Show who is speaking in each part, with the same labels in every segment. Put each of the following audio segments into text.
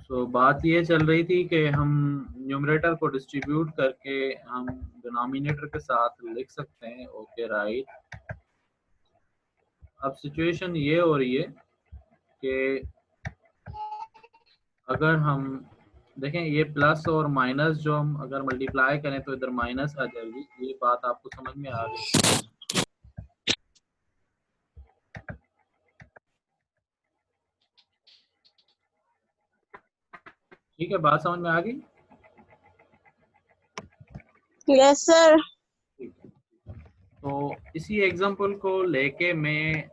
Speaker 1: तो बात ये चल रही थी कि हम न्यूमरेटर को डिस्ट्रीब्यूट करके हम डिनोमिनेटर के साथ लिख सकते हैं। Okay right. अब सिचुएशन ये हो रही है कि अगर हम देखें ये प्लस और माइनस जो हम अगर मल्टीप्लाई करें तो इधर माइनस आ जाएगी। ये बात आपको समझ में आ गई? ठीक है, बात समझ में आ गई?
Speaker 2: Yes sir.
Speaker 1: तो इसी एग्जांपल को लेके मैं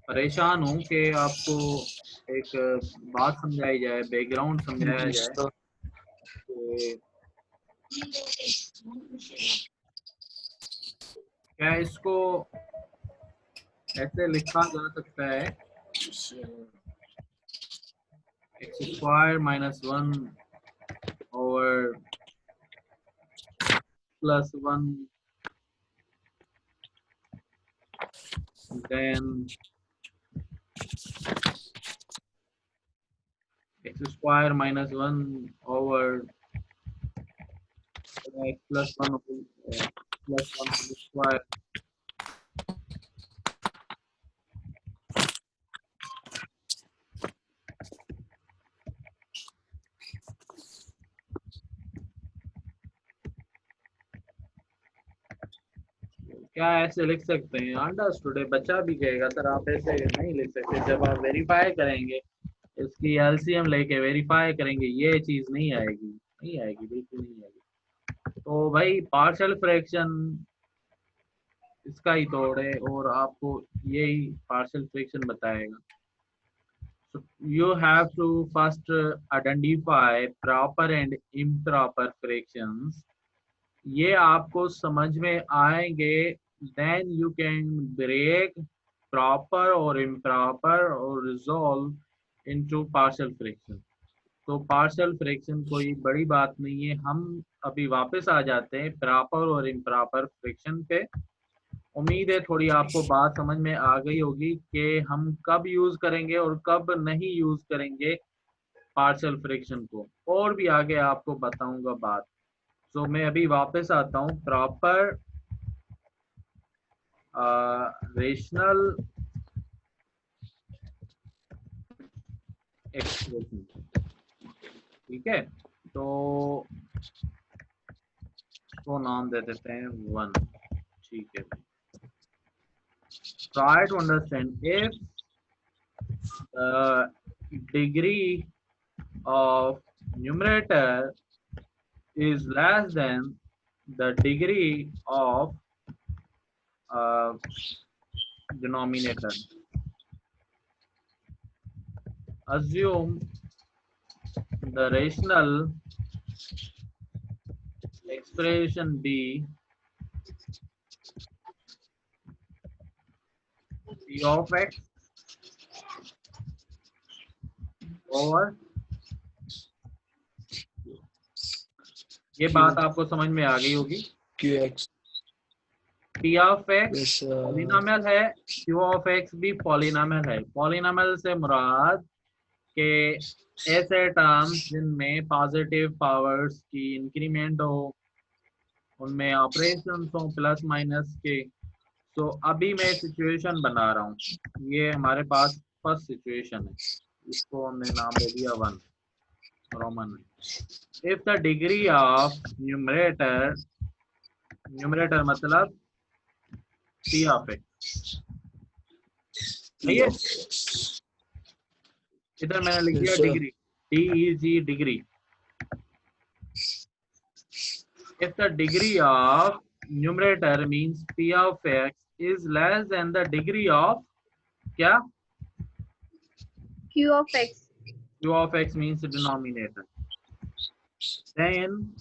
Speaker 1: परेशान हूँ कि आपको एक बात समझाई जाए, बैकग्राउंड समझाया जाए कि क्या इसको ऐसे लिखा जा सकता है X square minus 1 over plus 1 then X square minus 1 over X plus 1 plus 1 square. क्या ऐसे लिख सकते हैं? अंडरस्टूड है, बच्चा भी कहेगा सर आप ऐसे नहीं लिख सकते। जब आप वेरीफाई करेंगे, इसकी एलसीएम लेके वेरीफाई करेंगे, ये चीज नहीं आएगी, नहीं आएगी, बिल्कुल नहीं आएगी। तो भाई पार्शियल फ्रैक्शन इसका ही तोड़ है और आपको यही पार्शियल फ्रैक्शन बताएगा। So you have to first identify proper and improper fractions. ये आपको समझ में आएंगे, then you can break proper or improper or resolve into partial fraction. तो पार्शियल फ्रैक्शन कोई बड़ी बात नहीं है। हम अभी वापस आ जाते हैं प्रॉपर और इम्प्रॉपर फ्रैक्शन पे। उम्मीद है थोड़ी आपको बात समझ में आ गई होगी कि हम कब यूज करेंगे और कब नहीं यूज करेंगे पार्शियल फ्रैक्शन को, और भी आगे आपको बताऊंगा बात। तो मैं अभी वापस आता हूँ प्रॉपर रेशनल एक्सप्रेशन। ठीक है, तो इसको नाम दे देते हैं 1। ठीक है, try to understand if degree of numerator is less than the degree of denominator. Assume the rational expression be p of x over, ये बात आपको समझ में आ गई होगी।
Speaker 3: QX
Speaker 1: p of x polynomial है, q of x भी polynomial है। पॉलिनोमियल से मुराद के ऐसे टर्म्स जिनमें पॉजिटिव पावर्स की इंक्रीमेंट हो, उनमें ऑपरेशंस हो प्लस माइनस के। तो अभी मैं सिचुएशन बना रहा हूँ, ये हमारे पास फर्स्ट सिचुएशन है, इसको हमने नाम दे दिया 1 Roman. If the degree of numerator, numerator मतलब p ऑफ x, सही है? इधर मैंने लिख दिया degree, DEG degree. If the degree of numerator means p of x is less than the degree of क्या?
Speaker 2: Q of x.
Speaker 1: Q of x means denominator. Then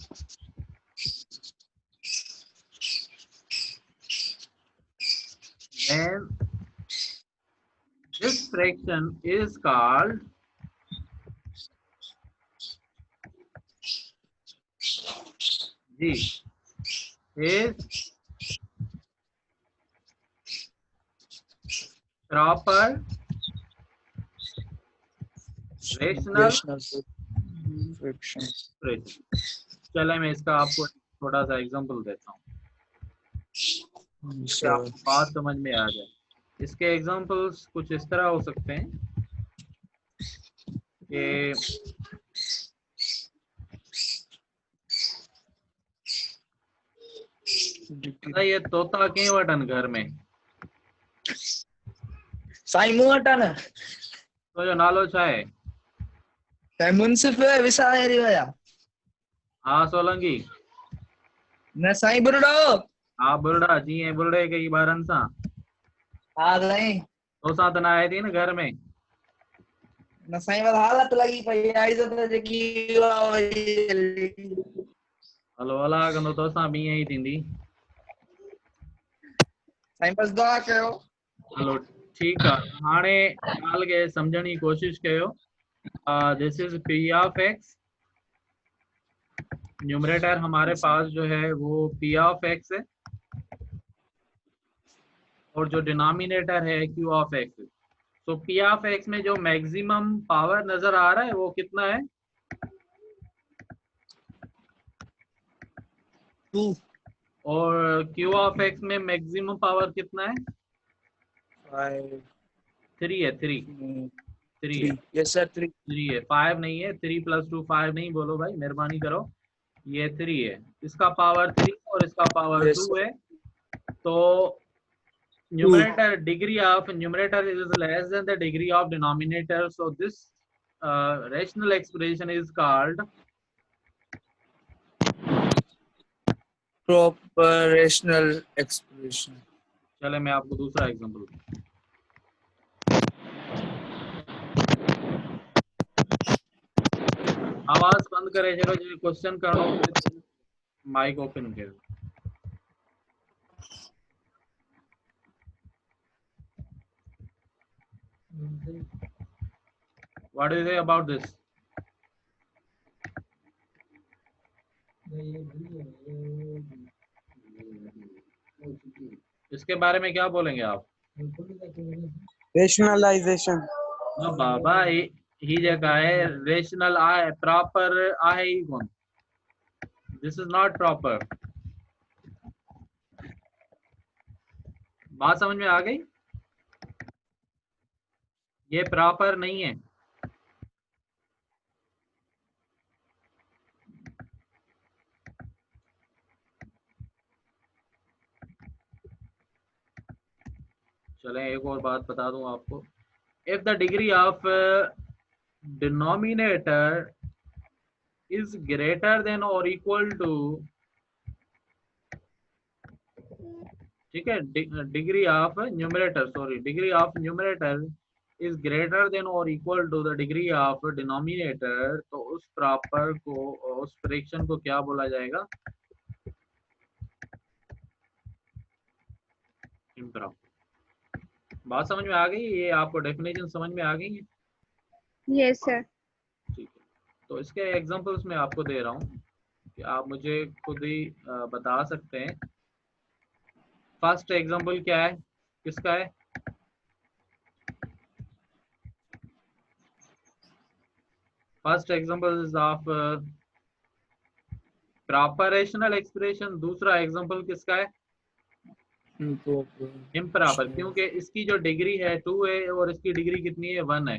Speaker 1: this fraction is called G, is proper rational
Speaker 3: fraction.
Speaker 1: चले मैं इसका आपको थोड़ा सा example देता हूँ जिससे आपको बात समझ में आ जाए। इसके एग्जांपल्स कुछ इस तरह हो सकते हैं कि ये तोता क्यों वटन घर में
Speaker 3: साइमो वटन
Speaker 1: तो जो नालो छा है
Speaker 3: मुंसिफ विसायरी वया।
Speaker 1: हाँ सोलंकी
Speaker 3: न साईं बुरड़ो।
Speaker 1: हाँ बुरड़ा जी है बुरड़े कई बारन सा।
Speaker 3: हाँ साईं
Speaker 1: तो साथ ना आए थी ना घर में
Speaker 3: न साईं वाला हालत लगी पई आई तो जेकी
Speaker 1: हलो अला कंदो तो सा भी ही थींदी।
Speaker 3: साईं बस दुआ कयो।
Speaker 1: हलो ठीक है हाणे ॻाल्हि खे सम्झण जी कोशिश कयो। This is P of x. Numerator हमारे पास जो है वो पी ऑफ एक्स है और जो डिनोमिनेटर है क्यू ऑफ एक्स। तो पी ऑफ एक्स में जो मैक्सिमम पावर नजर आ रहा है वो कितना है
Speaker 3: 2
Speaker 1: और क्यू ऑफ एक्स में मैक्सिमम पावर कितना है
Speaker 3: 5
Speaker 1: 3 है 3 है
Speaker 3: यस सर 3
Speaker 1: है 5 नहीं है 3 + 2 5 नहीं बोलो भाई मेहरबानी करो ये 3 है इसका पावर 3 और इसका पावर 2 है। तो numerator degree of numerator is less than the degree of denominator, so this rational expression is called
Speaker 3: proper rational expression।
Speaker 1: चले मैं आपको दूसरा एग्जांपल आवाज बंद करे चलो जो क्वेश्चन करो माइक ओपन करो। What do you say about this? इसके बारे में क्या बोलेंगे आप
Speaker 4: रेशनलाइजेशन
Speaker 1: ना बाबा ही जगह है रेशनल आहे प्रॉपर आहे ही कौन दिस इज नॉट प्रॉपर। बात समझ में आ गई ये प्रॉपर नहीं है। चलें एक और बात बता दूं आपको if the degree of denominator is greater than और इक्वल टू ठीक है degree of numerator degree of numerator is greater than और equal to the degree of denominator तो उस प्रॉपर को उस फ्रैक्शन को क्या बोला जाएगा इम्प्रॉपर। बात समझ में आ गई ये आपको डेफिनेशन समझ में आ गई है
Speaker 2: यस सर।
Speaker 1: ठीक है तो इसके एग्जांपल्स मैं आपको दे रहा हूँ कि आप मुझे खुद ही बता सकते हैं। फर्स्ट एग्जांपल क्या है किसका है first example is of proper rational expression. दूसरा एग्जांपल किसका है इम्प्रॉपर क्योंकि इसकी जो डिग्री है 2 है और इसकी डिग्री कितनी है 1 है।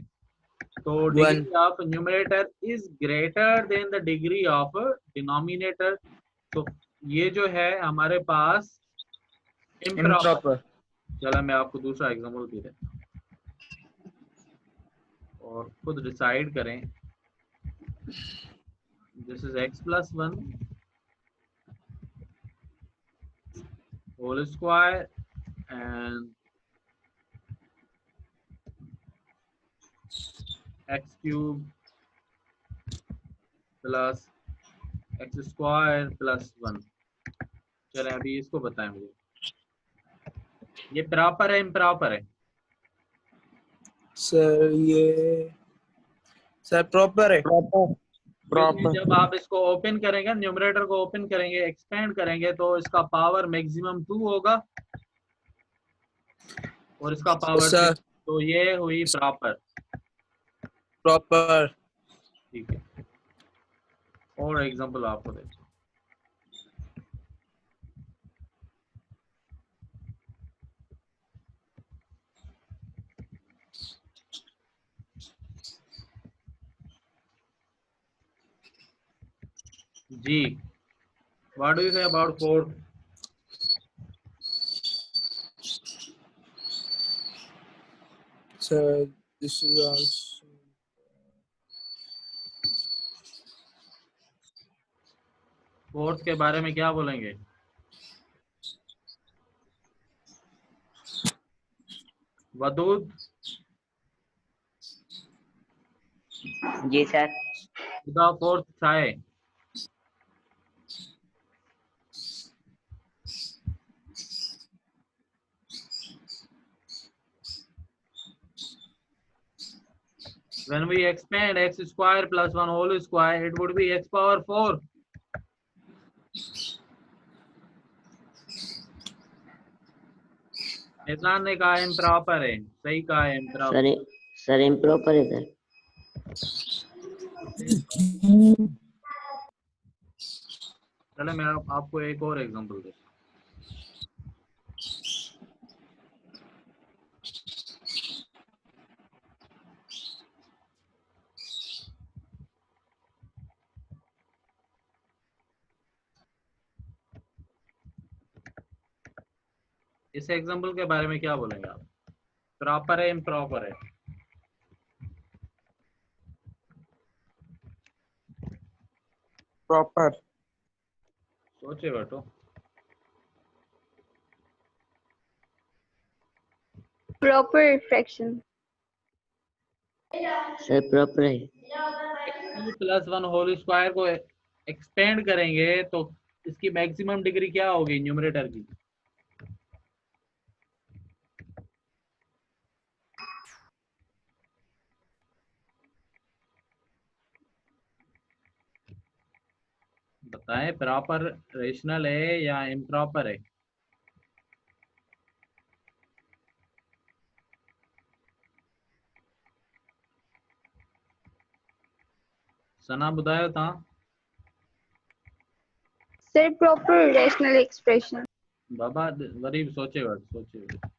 Speaker 1: तो degree of numerator is greater then the degree of denominator. तो ये जो है हमारे पास इम्प्रॉपर। चलो मैं आपको दूसरा एग्जांपल भी देता हूं और खुद डिसाइड करें। This is x + 1 whole square and x³ plus x² + 1। चले अभी इसको बताएं मुझे ये प्रॉपर है इम्प्रॉपर है
Speaker 3: सर ये सर प्रॉपर है
Speaker 1: क्योंकि जब आप इसको ओपन करेंगे न्यूमरेटर को ओपन करेंगे एक्सपेंड करेंगे तो इसका पावर मैक्सिमम 2 होगा और इसका पावर 3 तो ये हुई प्रॉपर
Speaker 3: प्रॉपर।
Speaker 1: ठीक है, और एग्जांपल आपको देते हैं। जी, what do you say about fourth?
Speaker 3: So this is also
Speaker 1: fourth के बारे में क्या बोलेंगे? वदूद,
Speaker 4: जी सर।
Speaker 1: खुदा फोर्थ छाए। When we expand x square plus 1 whole square, it would be x power 4. Irfan ने कहा इम्प्रॉपर है, सही कहा है इम्प्रॉपर।
Speaker 4: सर इम्प्रॉपर है सर।
Speaker 1: चलो मैं आपको एक और एग्जांपल देता हूँ। इस एग्जांपल के बारे में क्या बोलेंगे आप? प्रॉपर है इम्प्रॉपर है?
Speaker 3: प्रॉपर।
Speaker 1: सोचे बैठो।
Speaker 2: Proper fraction.
Speaker 4: सर प्रॉपर है।
Speaker 1: प्लस 1 होल स्क्वायर को एक्सपेंड करेंगे तो इसकी मैक्सिमम डिग्री क्या होगी न्यूमरेटर की? बताएं, प्रॉपर रेशनल है या इम्प्रॉपर है? सना बुधायो था।
Speaker 2: Sir, proper rational expression.
Speaker 1: बाबा गरीब सोचे बैठ, सोचे बैठ।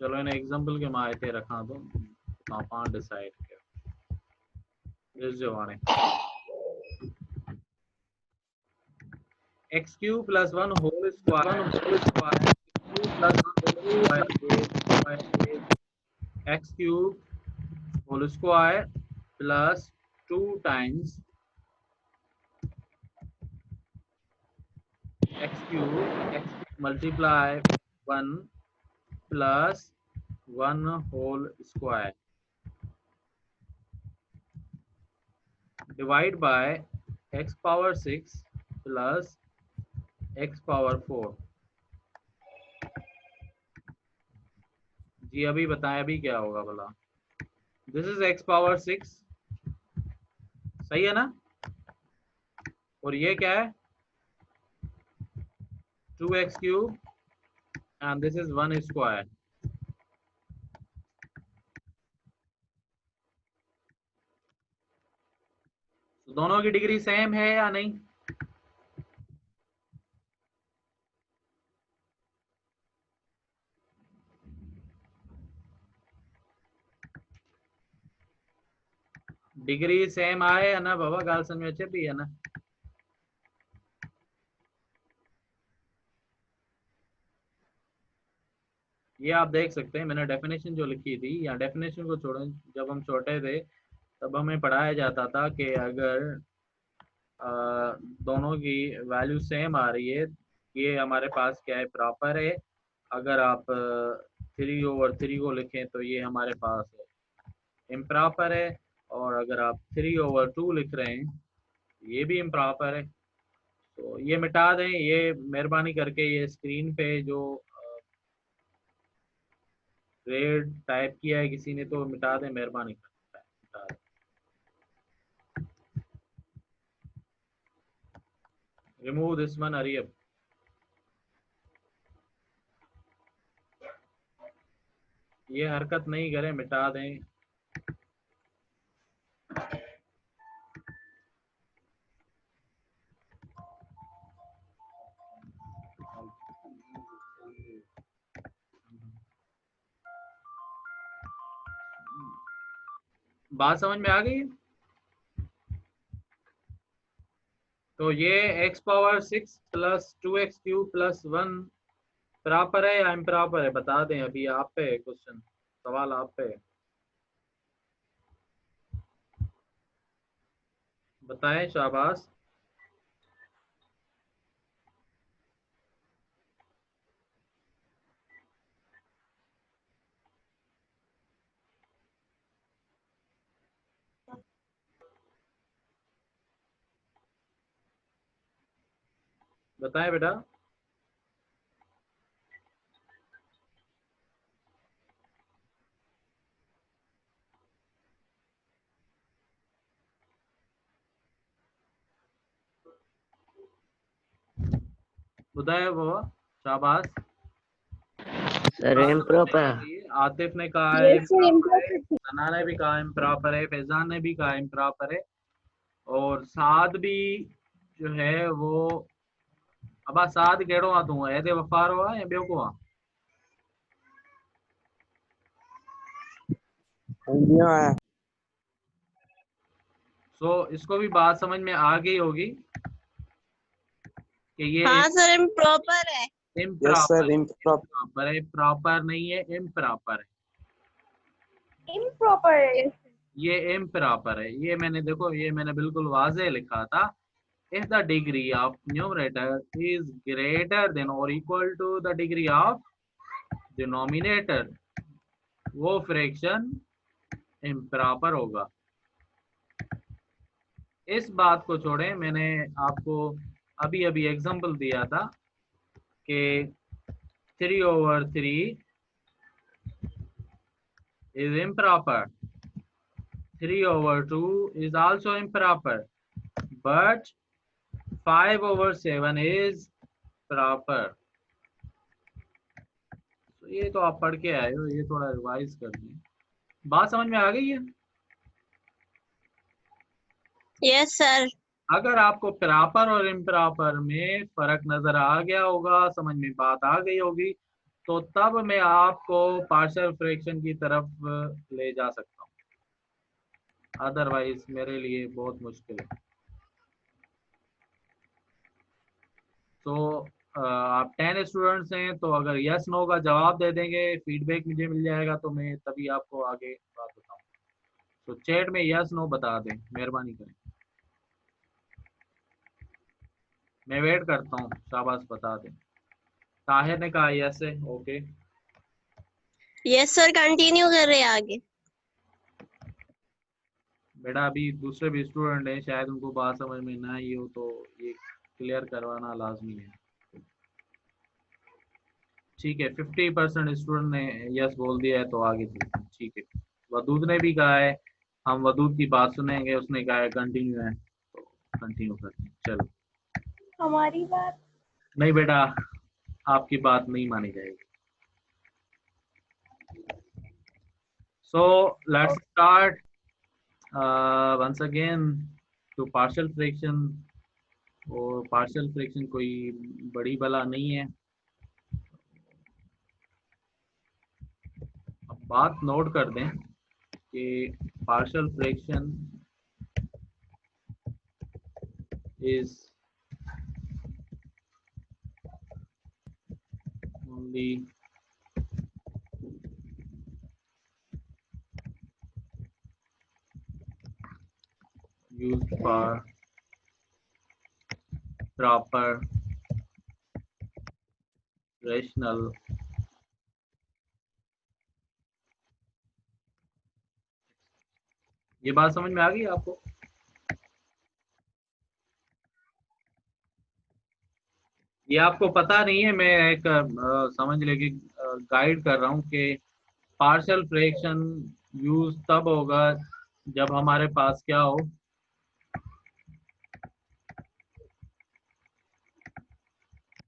Speaker 1: चलो इन्हें एग्जांपल के मायके रखा तो पापा डिसाइड किया इस जवाने X cube plus 1 whole square X cube whole square plus 2 times X cube multiply 1 plus 1 whole square divide by x power 6 plus x power 4। जी अभी बताएं, अभी क्या होगा भला? दिस इज x पावर 6, सही है ना? और ये क्या है? 2x cube and this is 1 square. दोनों की डिग्री सेम है या नहीं? डिग्री सेम आए है ना बाबा? गाल समझ अच्छे भी है ना? ये आप देख सकते हैं, मैंने डेफिनेशन जो लिखी थी, या डेफिनेशन को छोड़ें, जब हम छोटे थे तब हमें पढ़ाया जाता था कि अगर दोनों की वैल्यू सेम आ रही है, ये हमारे पास क्या है? प्रॉपर है। अगर आप 3/3 को लिखें तो ये हमारे पास इम्प्रॉपर है, और अगर आप 3/2 लिख रहे हैं ये भी इम्प्रॉपर है। तो ये मिटा दें, ये मेहरबानी करके ये स्क्रीन पे जो रेड टाइप किया है किसी ने, तो मिटा दें मेहरबानी करके, मिटा दें। Remove this one, hurry up. ये हरकत नहीं करें, मिटा दें। बात समझ में आ गई? तो ये x power 6 plus 2x³ plus 1 proper है या इम्प्रॉपर है? बता दें, अभी आप पे है क्वेश्चन, सवाल आप पे है। बताएं, शाबाश। बताएं बेटा। बताए वो, शाबाश।
Speaker 4: Sir improper.
Speaker 1: आतिफ ने कहा है
Speaker 2: Yes, sir,
Speaker 1: इम्प्रॉपर है,
Speaker 2: improper.
Speaker 1: सना ने भी कहा इम्प्रॉपर है, फैजान ने भी कहा इम्प्रॉपर है, और साद भी जो है वो, अब साद केड़ो आ तू, ऐदे वफार हुआ या ॿियो को आ? सो इसको भी बात समझ में आ गई होगी कि ये
Speaker 5: हाँ सर इम्प्रॉपर है।
Speaker 1: इम्प्रॉपर इम्प्रॉपर है, प्रॉपर नहीं है, इम्प्रॉपर है।
Speaker 2: Improper. Yes.
Speaker 1: ये इम्प्रॉपर है, ये मैंने देखो, ये मैंने बिल्कुल वाज़े लिखा था। If the degree of numerator is greater than or equal to the degree of denominator, वो फ्रैक्शन इम्प्रॉपर होगा। इस बात को छोड़ें, मैंने आपको अभी अभी एग्जांपल दिया था कि 3/3 is improper, 3/2 is also improper, but 5/7 is proper। तो ये तो आप पढ़ के आए हो, ये थोड़ा रिवाइज कर लें। बात समझ में आ गई है?
Speaker 5: Yes sir.
Speaker 1: अगर आपको प्रॉपर और इम्प्रॉपर में फर्क नजर आ गया होगा, समझ में बात आ गई होगी, तो तब मैं आपको पार्शियल फ्रैक्शन की तरफ ले जा सकता हूँ, अदरवाइज मेरे लिए बहुत मुश्किल है। तो आप 10 स्टूडेंट्स हैं, तो अगर यस नो का जवाब दे देंगे, फीडबैक मुझे मिल जाएगा, तो मैं तभी आपको आगे बात बताऊँ। तो चैट में यस नो बता दें, मेहरबानी करें, मैं वेट करता हूँ। शाबाश, बता दें। ताहिर ने कहा यस है, ओके।
Speaker 5: यस सर, कंटिन्यू कर रहे हैं आगे।
Speaker 1: बेटा अभी दूसरे भी स्टूडेंट हैं, शायद उनको बात समझ में ना आई हो, तो ये क्लियर करवाना लाजमी है। ठीक है, 50% स्टूडेंट ने यस बोल दिया है, तो आगे चलते हैं। ठीक है, वदूद ने भी कहा है, हम वदूद की बात सुनेंगे, उसने कहा है कंटिन्यू है, तो कंटिन्यू करते हैं। चलो,
Speaker 2: हमारी बात.
Speaker 1: नहीं बेटा, आपकी बात नहीं मानी जाएगी। So let's start once again to partial fraction। और पार्शियल फ्रैक्शन कोई बड़ी बला नहीं है। अब बात नोट कर दें कि partial fraction is only used for proper rational ये बात समझ में आ गई आपको? ये आपको पता नहीं है, मैं एक समझ लेके गाइड कर रहा हूँ कि पार्शियल फ्रैक्शन यूज तब होगा जब हमारे पास क्या हो,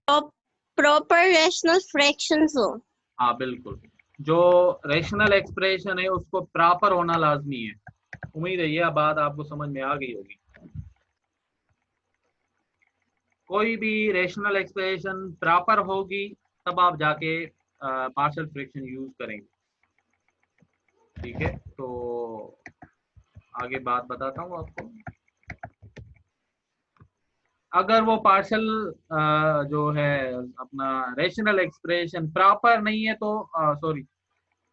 Speaker 5: प्रॉपर रेशनल फ्रैक्शंस हो।
Speaker 1: हाँ बिल्कुल, जो रेशनल एक्सप्रेशन है उसको प्रॉपर होना लाजमी है। उम्मीद है यह बात आपको समझ में आ गई होगी। कोई भी रेशनल एक्सप्रेशन प्रॉपर होगी तब आप जाके पार्शियल फ्रैक्शन यूज करेंगे। ठीक है, तो आगे बात बताता हूँ आपको। अगर वो पार्शियल जो है अपना रेशनल एक्सप्रेशन प्रॉपर नहीं है तो सॉरी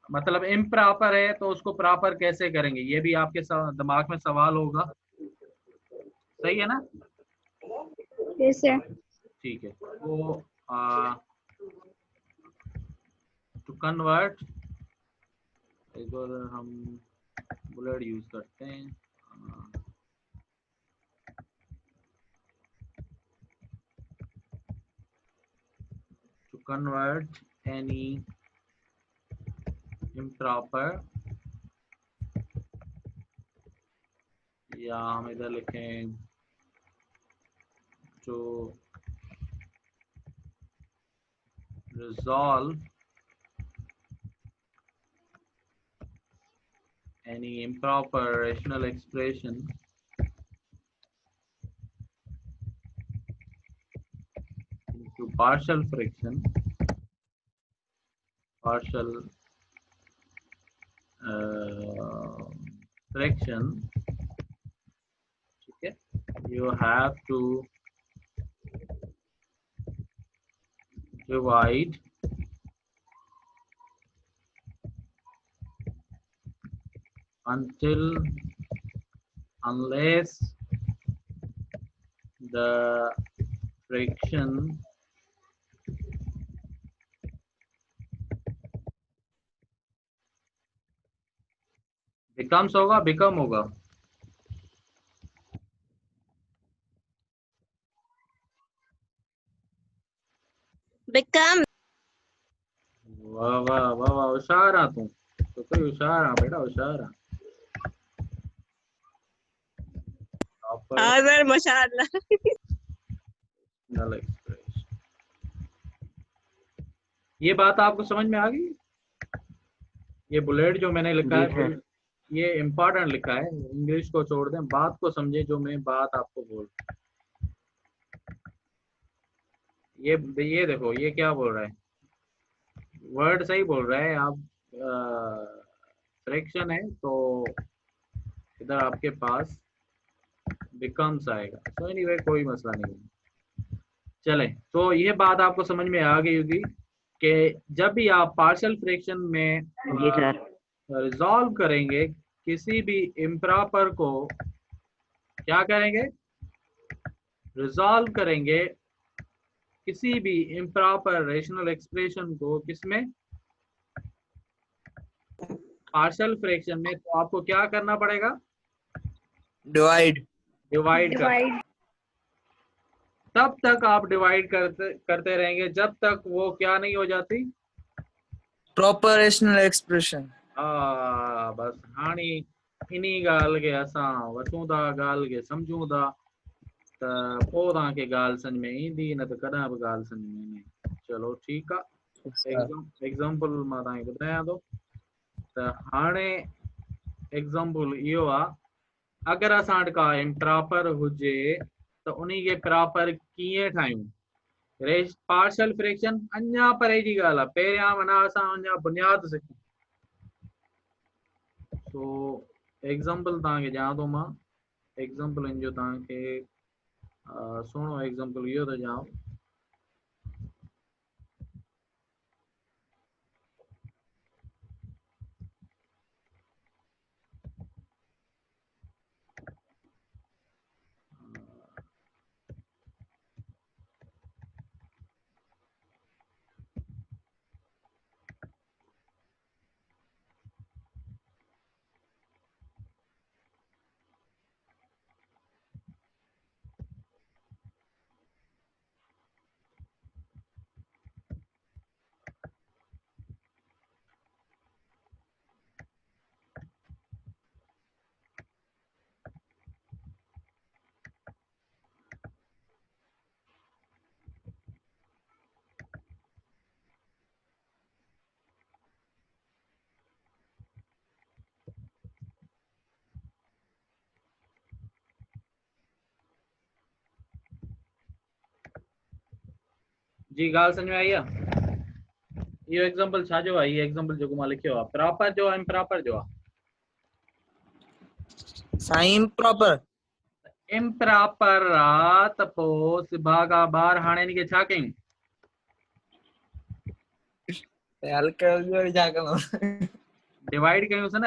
Speaker 1: मतलब इम्प्रॉपर है तो उसको प्रॉपर कैसे करेंगे, ये भी आपके दिमाग में सवाल होगा। सही है ना?
Speaker 2: Yes sir.
Speaker 1: ठीक है, तो टू कन्वर्ट एक बार हम बुलेट यूज करते हैं। टू कन्वर्ट एनी improper, या हम इधर लिखें to resolve any improper rational expression into partial fraction, partial fraction, ठीक है, you have to divide unless the fraction becomes होगा, become होगा।
Speaker 5: बिकम।
Speaker 1: वाह वाह वाह वाह, होशियार आ तुम तो, कोई होशियार आ बेटा, होशियार आ।
Speaker 5: हाँ सर माशाल्लाह।
Speaker 1: Rational expression। ये बात आपको समझ में आ गई? ये बुलेट जो मैंने लिखा
Speaker 4: जी
Speaker 1: है
Speaker 4: सर।
Speaker 1: ये इम्पोर्टेंट लिखा है, इंग्लिश को छोड़ दें, बात को समझे जो मैं बात आपको बोल। ये देखो ये क्या बोल रहा है, वर्ड सही बोल रहा है। आप फ्रैक्शन है तो इधर आपके पास बिकम्स आएगा। तो एनीवे कोई मसला नहीं है। चले, तो ये बात आपको समझ में आ गई होगी कि जब भी आप पार्शियल फ्रैक्शन में
Speaker 4: जी सर।
Speaker 1: रिजॉल्व करेंगे किसी भी इम्प्रॉपर को, क्या करेंगे, रिजॉल्व करेंगे किसी भी इम्प्रॉपर रेशनल एक्सप्रेशन को, किसमें, पार्शियल फ्रैक्शन में, तो आपको क्या करना पड़ेगा,
Speaker 3: डिवाइड।
Speaker 1: डिवाइड कर।
Speaker 2: डिवाइड।
Speaker 1: तब तक आप डिवाइड करते करते रहेंगे जब तक वो क्या नहीं हो जाती,
Speaker 3: प्रॉपर रेशनल एक्सप्रेशन।
Speaker 1: बस हाणी इन्ही ॻाल्हि खे असां वठूं था, ॻाल्हि खे सम्झूं था, त पोइ तव्हांखे ॻाल्हि सम्झ में ईंदी, न त कॾहिं बि ॻाल्हि सम्झ में न ईंदी। चलो ठीकु आहे, एग्जाम्पल मां तव्हांखे ॿुधायां थो। त हाणे एग्जाम्पल इहो आहे, अगरि असां वटि का इम्प्रॉपर हुजे त उन खे प्रॉपर कीअं ठाहियूं। पार्शियल फ्रैक्शन अञा परे जी ॻाल्हि आहे, पहिरियां माना असां अञा बुनियाद सिखूं। सो एग्जाम्पल तव्हांखे ॾियां थो मां, एग्जाम्पल जो तव्हांखे सुहिणो एग्जाम्पल इहो थो ॾियांव। जी गाल समझ में आई है? ये एग्जांपल छा जो है, ये एग्जांपल जो को लिखियो आहे प्रॉपर जो इम्प्रॉपर जो आहे
Speaker 3: साईं प्रॉपर
Speaker 1: इम्प्रॉपर त पोइ भागा बार हाणे इनके छा कयूं?
Speaker 3: हल कर जो जाकर
Speaker 1: डिवाइड कयूंस न।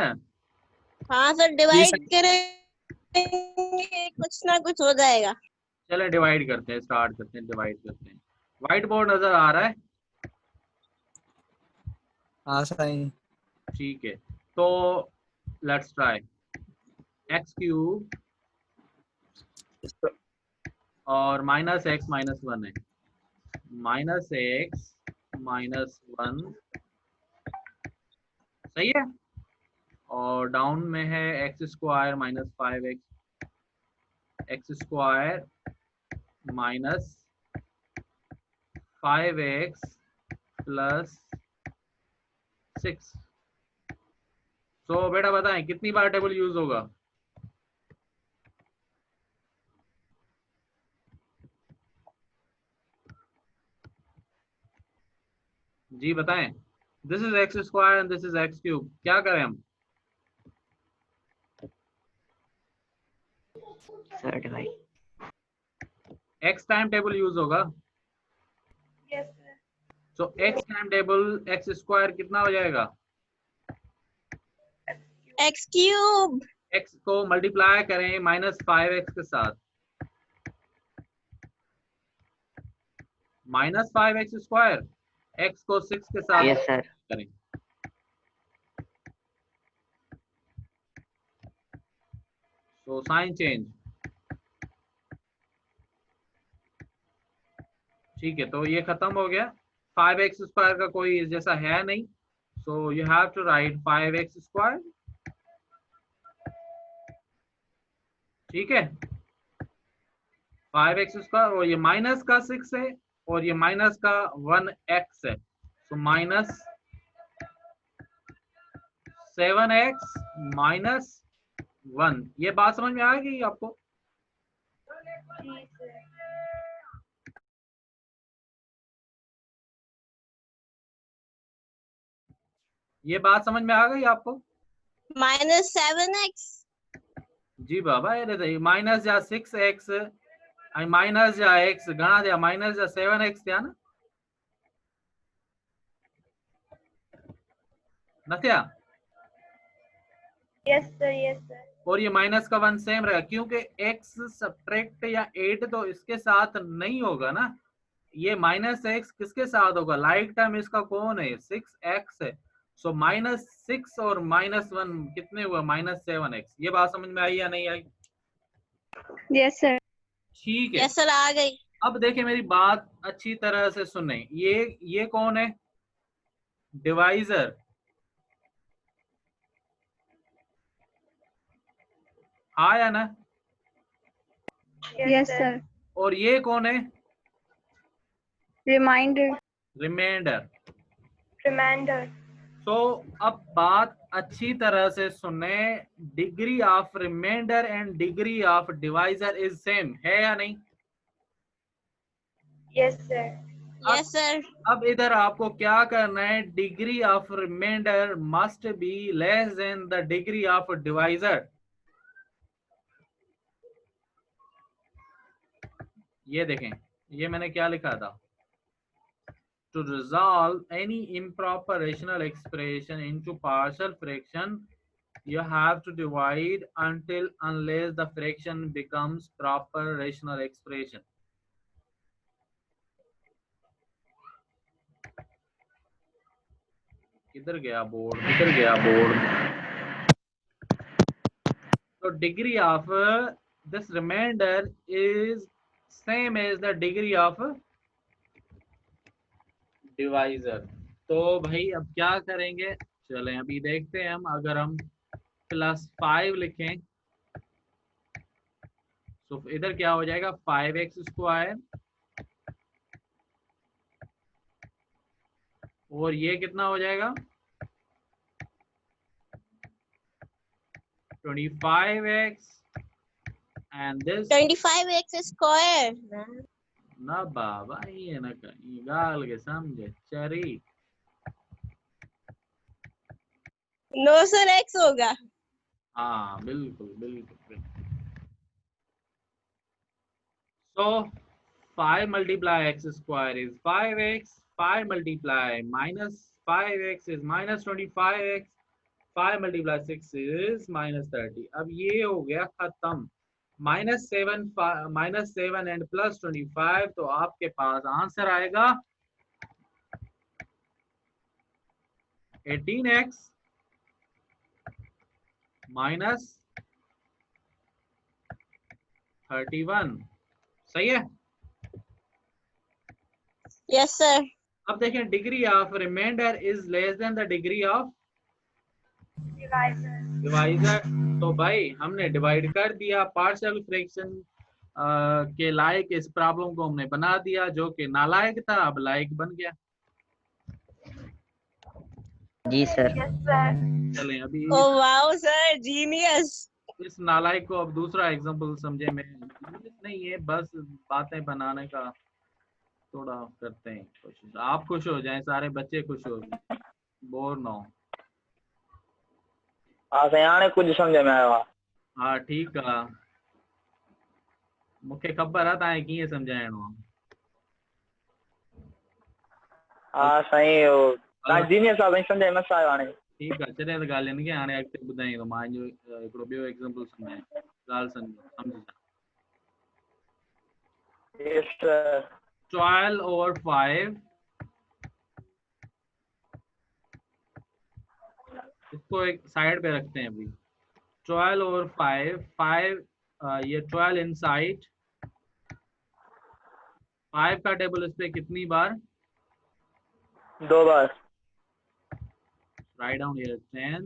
Speaker 5: हाँ सर, डिवाइड करेंगे कुछ ना कुछ हो जाएगा।
Speaker 1: चले डिवाइड करते हैं, स्टार्ट करते हैं, डिवाइड करते हैं। व्हाइट बोर्ड नजर आ रहा है?
Speaker 3: हाँ साईं
Speaker 1: ठीक है, तो लेट्स ट्राई। एक्स क्यूब और माइनस एक्स माइनस 1 है, माइनस एक्स माइनस 1 सही है। और डाउन में है X square minus 5x, x square minus 5x plus 6। तो बेटा बताएं कितनी बार टेबल यूज होगा? जी बताएं। This is X square and this is X cube, क्या करें हम?
Speaker 4: Sir divide.
Speaker 1: X time table use होगा।
Speaker 2: Yes sir.
Speaker 1: तो X time table X square कितना हो जाएगा?
Speaker 5: X cube.
Speaker 1: एक्स को मल्टीप्लाई करें माइनस 5x के साथ, माइनस 5x स्क्वायर, एक्स को 6 के साथ
Speaker 4: यस सर।
Speaker 1: करें। तो साइन चेंज, ठीक है, तो ये खत्म हो गया। 5x स्क्वायर का कोई जैसा है नहीं, so you have to write 5x square. ठीक है, 5x स्क्वायर और ये माइनस का 6 है और ये माइनस का 1x है, सो माइनस 7x माइनस 1। ये बात समझ में आ गई आपको?
Speaker 2: जी सर।
Speaker 1: ये बात समझ में आ गई आपको?
Speaker 5: Minus 7x।
Speaker 1: जी बाबा, ये माइनस जा 6x माइनस जा x घणा थिया? माइनस जा 7x थिया न थिया?
Speaker 2: Yes sir, yes sir.
Speaker 1: और ये माइनस का 1 सेम रहेगा क्योंकि x सब्ट्रैक्ट या 8 तो इसके साथ नहीं होगा ना। ये माइनस x किसके साथ होगा? लाइक टर्म इसका कौन है? 6x है। सो माइनस 6 और माइनस 1 कितने हुआ? Minus 7x। ये बात समझ में आई या नहीं आई?
Speaker 2: Yes sir.
Speaker 1: ठीक है,
Speaker 5: यस सर, आ गई।
Speaker 1: अब देखिए मेरी बात अच्छी तरह से सुने। ये कौन है? डिवाइजर। आया ना?
Speaker 2: Yes sir.
Speaker 1: और ये कौन है?
Speaker 2: रिमाइंडर।
Speaker 1: रिमाइंडर।
Speaker 2: रिमाइंडर।
Speaker 1: तो अब बात अच्छी तरह से सुने, degree of remainder and degree of divisor is same, है या नहीं?
Speaker 2: Yes sir.
Speaker 5: Yes sir.
Speaker 1: अब इधर आपको क्या करना है? Degree of remainder must be less than the degree of divisor. ये देखें, ये मैंने क्या लिखा था? To resolve any improper rational expression into partial fraction, you have to divide unless the fraction becomes proper rational expression. किधर गया board? किधर गया बोर्ड? तो degree of this remainder is same as the degree of divisor. तो भाई अब क्या करेंगे? चलें अभी देखते हैं हम। अगर हम +5 लिखें तो इधर क्या हो जाएगा? 5x स्क्वायर और ये कितना हो जाएगा? 25x and this
Speaker 5: 25x square.
Speaker 1: ना बाबा ये ना कहीं गाल के समझे चरी।
Speaker 5: नो सर एक्स होगा।
Speaker 1: हाँ बिल्कुल बिल्कुल बिल्कुल। So 5 multiply x square is 5x. 5 multiply minus 5x is minus 25x. 5 multiply 6 is minus 30. अब ये हो गया खत्म। -7 एंड प्लस 25, तो आपके पास आंसर आएगा 18x माइनस 31। सही है।
Speaker 5: Yes sir.
Speaker 1: अब देखें degree of remainder is less than the degree of
Speaker 2: Divisor.
Speaker 1: Divisor. तो भाई हमने डिवाइड कर दिया, पार्शियल फ्रैक्शन के लायक इस प्रॉब्लम को हमने बना दिया, जो कि नालायक था अब लायक बन गया।
Speaker 4: जी सर।
Speaker 2: Yes, sir.
Speaker 1: चलें अभी
Speaker 5: ओ वाओ सर, जीनियस।
Speaker 1: इस नालायक को अब दूसरा एग्जांपल समझे। में नहीं है, बस बातें बनाने का थोड़ा करते हैं कोशिश। आप खुश हो जाएं, सारे बच्चे खुश हो जाएं, बोर ना हो।
Speaker 3: हाँ साईं हाणे कुछ समझ में आयो आहे।
Speaker 1: हाँ ठीक है, मूंखे ख़बर आहे तव्हांखे कीअं सम्झाइणो आहे।
Speaker 3: हाँ साईं उहो
Speaker 1: हलो
Speaker 3: तव्हां जीनियस आहे साईं, सम्झ में मस्तु आयो हाणे।
Speaker 1: ठीकु आहे, छॾे त ॻाल्हियुनि खे, हाणे अॻिते ॿुधाईं थो मां हिकिड़ो ॿियो एग्जांपल सम्झायां, ॻाल्हि सम्झ।
Speaker 3: Yes sir.
Speaker 1: 12 over 5, इसको एक साइड पे रखते हैं अभी। 12 over 5, 5 ये 12 इनसाइड, 5 का टेबल इस पे कितनी बार?
Speaker 3: 2 बार।
Speaker 1: Right down here 10,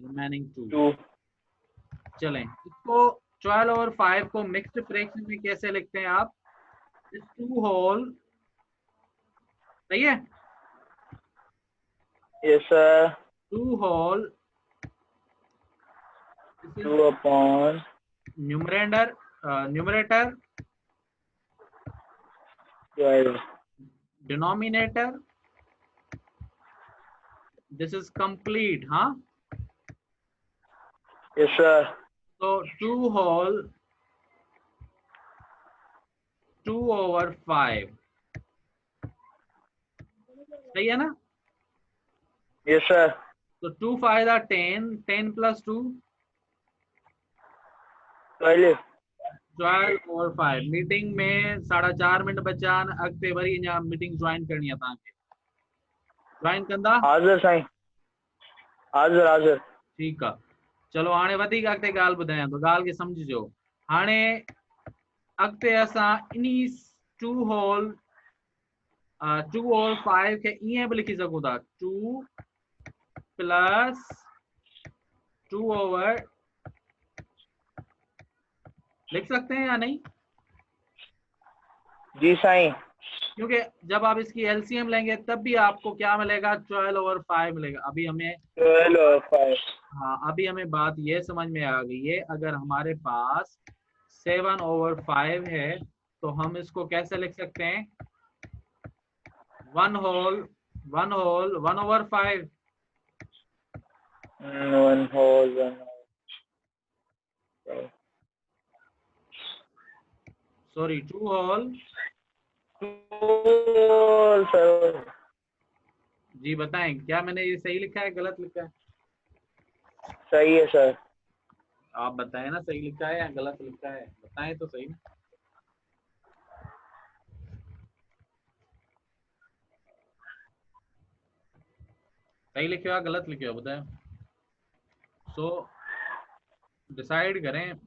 Speaker 1: remaining 2।
Speaker 3: 2।
Speaker 1: चलें इसको 12 over 5 को मिक्स्ड फ्रैक्शन में कैसे लिखते हैं आप? 2 होल, सही है।
Speaker 3: Yes sir.
Speaker 1: 2 whole
Speaker 3: 2 upon
Speaker 1: numerator, numerator,
Speaker 3: 12।
Speaker 1: Denominator, this is complete. हाँ
Speaker 3: यस सर।
Speaker 1: तो 2 होल 2 over 5, सही है ना।
Speaker 3: Yes sir.
Speaker 1: तो 2 5 10, 10 plus 2
Speaker 3: 12।
Speaker 1: 12 over 5। मीटिंग में 4.5 मिनट बचान, अॻिते वरी अञा मीटिंग ज्वाइन करणी आहे तव्हांखे। ज्वाइन कंदा?
Speaker 3: हाज़िर साईं, हाज़िर हाज़िर।
Speaker 1: ठीकु आहे। चलो हाणे वधीक अॻिते ॻाल्हि ॿुधायां थो, ॻाल्हि खे सम्झिजो। हाणे अॻिते असां इन्ही 2 होल 2 over 5 खे ईअं बि लिखी सघूं था, 2 plus 2 over, लिख सकते हैं या नहीं?
Speaker 3: जी साईं।
Speaker 1: क्योंकि जब आप इसकी एलसीएम लेंगे तब भी आपको क्या मिलेगा? 12 over 5 मिलेगा। अभी हमें
Speaker 3: 12 और 5।
Speaker 1: हाँ अभी हमें बात ये समझ में आ गई है, अगर हमारे पास 7 over 5 है तो हम इसको कैसे लिख सकते हैं? 1 whole 1 over 5।
Speaker 3: 1 whole 1 whole।
Speaker 1: Sorry 2 whole।
Speaker 3: Sir
Speaker 1: जी बताएं, क्या मैंने ये सही लिखा है गलत लिखा है?
Speaker 3: सही है सर।
Speaker 1: आप बताएं ना, सही लिखा है या गलत लिखा है, बताएं तो सही। सही लिखे हो या गलत लिखे हो बताएं। सो डिसाइड करें।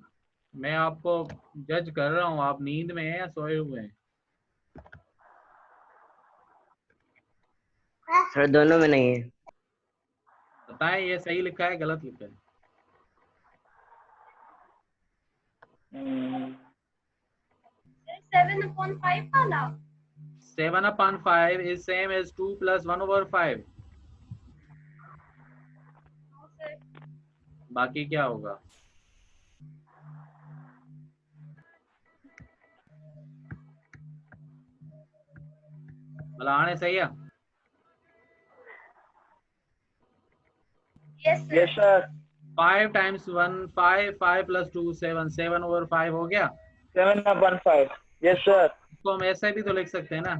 Speaker 1: मैं आपको जज कर रहा हूँ, आप नींद में हैं या सोए हुए हैं?
Speaker 4: सर दोनों में नहीं है।
Speaker 1: बताएं ये सही लिखा है गलत लिखा है?
Speaker 2: 7/5 वाला।
Speaker 1: 7/5 is same as 2 plus 1 over 5।
Speaker 2: No, sir.
Speaker 1: बाकी क्या होगा? बुलाने सही है।
Speaker 2: Yes, sir.
Speaker 3: Yes sir
Speaker 1: 5 times 1 5, 5 plus 2 7, 7/5 हो गया।
Speaker 3: 7/5 यस सर
Speaker 1: इसको हम ऐसे भी तो लिख सकते हैं ना,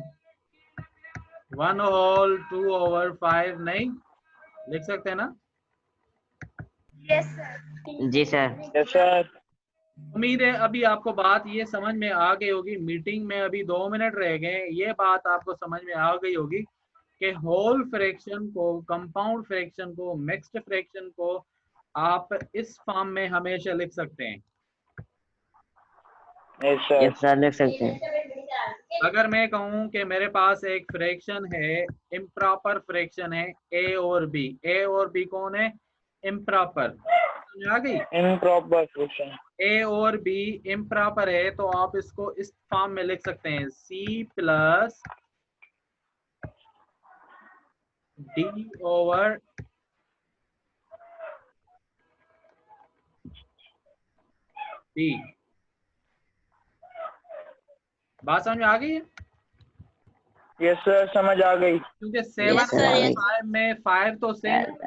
Speaker 1: 1 whole 2/5 नहीं लिख सकते हैं ना।
Speaker 2: Yes, sir.
Speaker 4: जी सर।
Speaker 3: यस सर
Speaker 1: उम्मीद है अभी आपको बात ये समझ में आ गई होगी। मीटिंग में अभी 2 मिनट रह गए, ये बात आपको समझ में आ गई होगी कि होल फ्रैक्शन को, कंपाउंड फ्रैक्शन को, मिक्स्ड फ्रैक्शन को आप इस फॉर्म में हमेशा लिख सकते हैं।
Speaker 3: यस सर
Speaker 4: यस सर लिख सकते हैं।
Speaker 1: अगर मैं कहूं कि मेरे पास एक फ्रैक्शन है, इम्प्रॉपर फ्रैक्शन है ए और बी, ए और बी कौन है? इम्प्रॉपर। समझ आ गई?
Speaker 3: इम्प्रॉपर फ्रैक्शन
Speaker 1: ए और बी इम्प्रॉपर है तो आप इसको इस फॉर्म में लिख सकते हैं, C plus D over B. बात समझ में आ गई है?
Speaker 3: यस सर समझ आ गई
Speaker 1: क्योंकि
Speaker 5: Yes,
Speaker 1: 7
Speaker 5: sir,
Speaker 1: और
Speaker 5: yes.
Speaker 1: 5 में 5 तो सेम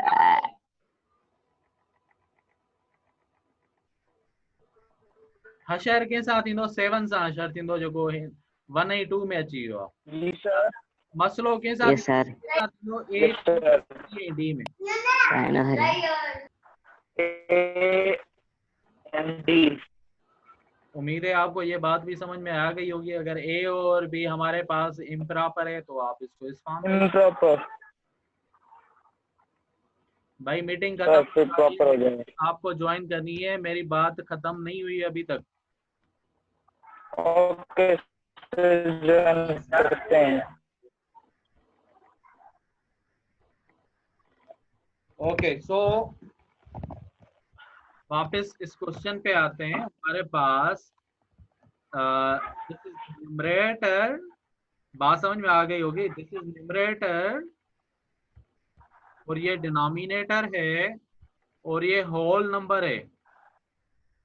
Speaker 1: हशर के साथ ईंदो 7 सां हशर थींदो जेको 182 में अची वियो आहे।
Speaker 3: जी सर
Speaker 1: मसलो के साथ
Speaker 4: यस सर।
Speaker 1: थींदो
Speaker 3: यस सर
Speaker 1: ए डी में।
Speaker 4: Sign Hari.
Speaker 3: A N D
Speaker 1: उम्मीद है आपको ये बात भी समझ में आ गई होगी। अगर ए और बी हमारे पास इम्प्रॉपर है तो आप इसको इस फॉर्म में।
Speaker 3: इम्प्रॉपर
Speaker 1: भाई मीटिंग
Speaker 3: सर फिर
Speaker 1: खत्म,
Speaker 3: प्रॉपर हो जाएगा
Speaker 1: आपको ज्वाइन करनी है, मेरी बात खत्म नहीं हुई अभी तक।
Speaker 3: ओके सर ज्वाइन करते हैं
Speaker 1: ओके सो वापस इस क्वेश्चन पे आते हैं। हमारे पास दिस इज न्यूमरेटर, बात समझ में आ गई होगी। दिस इज न्यूमरेटर और ये डिनोमिनेटर है और ये होल नंबर है।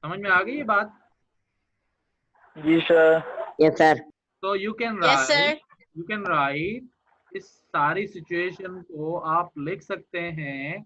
Speaker 1: समझ में आ गई ये बात?
Speaker 3: जी सर
Speaker 4: यस सर।
Speaker 1: तो you
Speaker 5: Yes, sir.
Speaker 1: Can write इस सारी सिचुएशन को आप लिख सकते हैं